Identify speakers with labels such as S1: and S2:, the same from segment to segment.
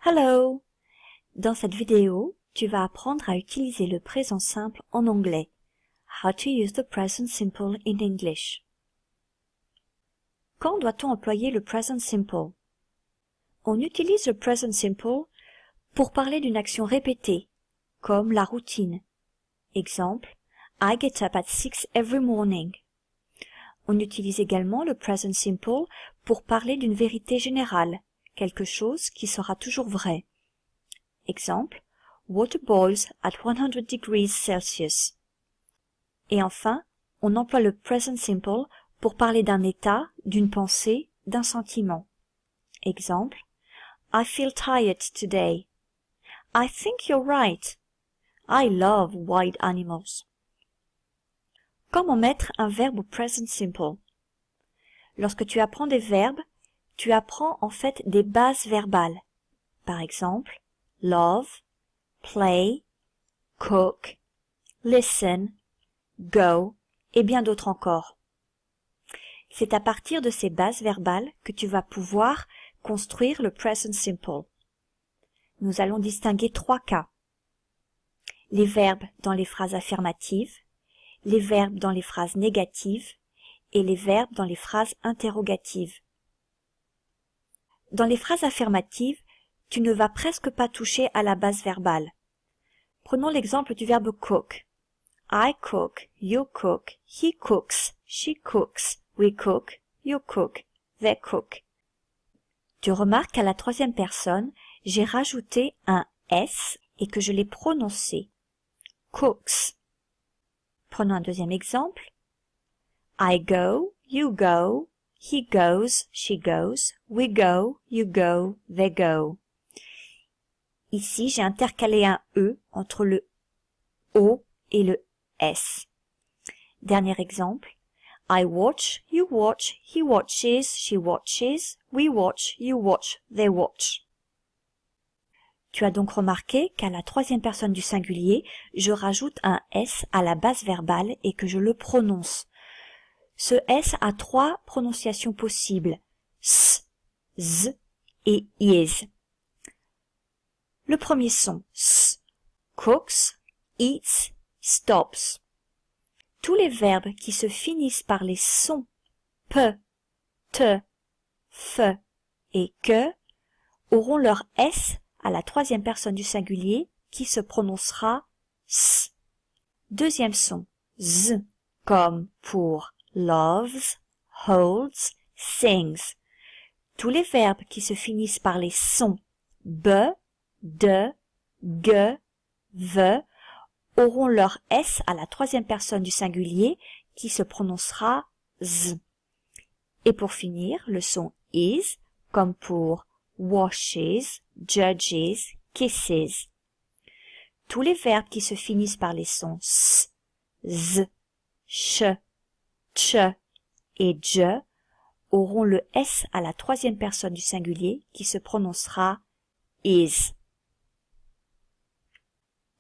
S1: Hello! Dans cette vidéo, tu vas apprendre à utiliser le présent simple en anglais. How to use the present simple in English. Quand doit-on employer le present simple? On utilise le present simple pour parler d'une action répétée, comme la routine. Exemple, I get up at 6 every morning. On utilise également le present simple pour parler d'une vérité générale, quelque chose qui sera toujours vrai. Exemple, water boils at 100 degrees Celsius. Et enfin, on emploie le present simple pour parler d'un état, d'une pensée, d'un sentiment. Exemple, I feel tired today. I think you're right. I love wild animals. Comment mettre un verbe au present simple? Lorsque tu apprends des verbes, tu apprends en fait des bases verbales. Par exemple, love, play, cook, listen, go et bien d'autres encore. C'est à partir de ces bases verbales que tu vas pouvoir construire le present simple. Nous allons distinguer trois cas. Les verbes dans les phrases affirmatives, les verbes dans les phrases négatives et les verbes dans les phrases interrogatives. Dans les phrases affirmatives, tu ne vas presque pas toucher à la base verbale. Prenons l'exemple du verbe cook. I cook, you cook, he cooks, she cooks, we cook, you cook, they cook. Tu remarques qu'à la troisième personne, j'ai rajouté un S et que je l'ai prononcé. Cooks. Prenons un deuxième exemple. I go, you go, he goes, she goes, we go, you go, they go. Ici, j'ai intercalé un E entre le O et le S. Dernier exemple. I watch, you watch, he watches, she watches, we watch, you watch, they watch. Tu as donc remarqué qu'à la troisième personne du singulier, je rajoute un S à la base verbale et que je le prononce. Ce S a trois prononciations possibles. S, Z et is. Le premier son, S, cooks, eats, stops. Tous les verbes qui se finissent par les sons P, T, F et que auront leur S à la troisième personne du singulier qui se prononcera S. Deuxième son, Z, comme pour loves, holds, sings. Tous les verbes qui se finissent par les sons B, D, G, V auront leur S à la troisième personne du singulier qui se prononcera Z. Et pour finir, le son is, comme pour washes, judges, kisses. Tous les verbes qui se finissent par les sons S, Z, ch, tch et je auront le S à la troisième personne du singulier qui se prononcera is.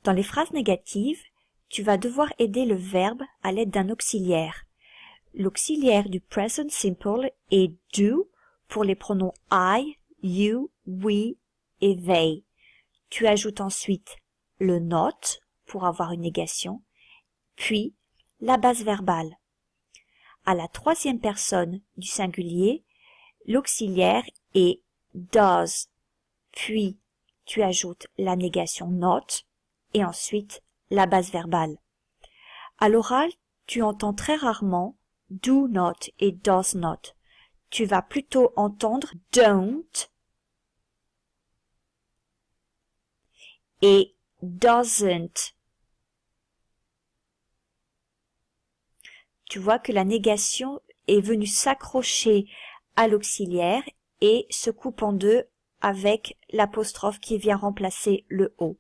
S1: Dans les phrases négatives, tu vas devoir aider le verbe à l'aide d'un auxiliaire. L'auxiliaire du present simple est do pour les pronoms I, you, we et they. Tu ajoutes ensuite le not pour avoir une négation, puis la base verbale. À la troisième personne du singulier, l'auxiliaire est does, puis tu ajoutes la négation not et ensuite la base verbale. À l'oral, tu entends très rarement do not et does not. Tu vas plutôt entendre don't et doesn't. Tu vois que la négation est venue s'accrocher à l'auxiliaire et se coupe en deux avec l'apostrophe qui vient remplacer le O.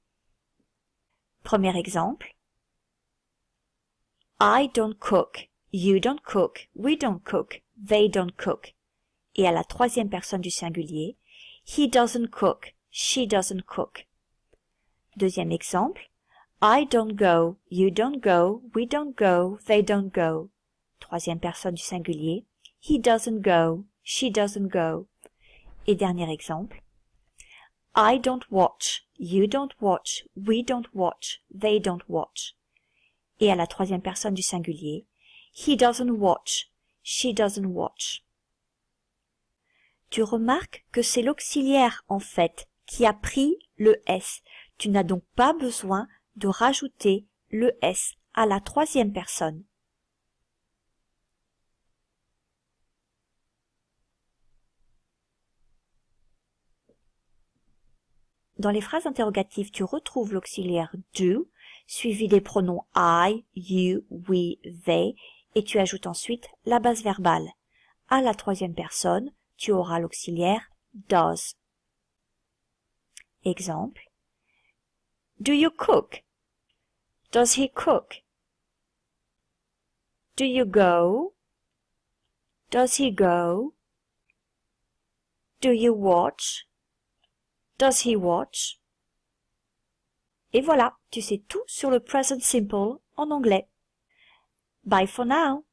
S1: Premier exemple. I don't cook, you don't cook, we don't cook, they don't cook. Et à la troisième personne du singulier, he doesn't cook, she doesn't cook. Deuxième exemple. I don't go, you don't go, we don't go, they don't go. Troisième personne du singulier. He doesn't go, she doesn't go. Et dernier exemple. I don't watch, you don't watch, we don't watch, they don't watch. Et à la troisième personne du singulier, he doesn't watch, she doesn't watch. Tu remarques que c'est l'auxiliaire, en fait, qui a pris le S. Tu n'as donc pas besoin de rajouter le S à la troisième personne. Dans les phrases interrogatives, tu retrouves l'auxiliaire do, suivi des pronoms I, you, we, they, et tu ajoutes ensuite la base verbale. À la troisième personne, tu auras l'auxiliaire does. Exemple. Do you cook? Does he cook? Do you go? Does he go? Do you watch? Does he watch? Et voilà, tu sais tout sur le present simple en anglais. Bye for now!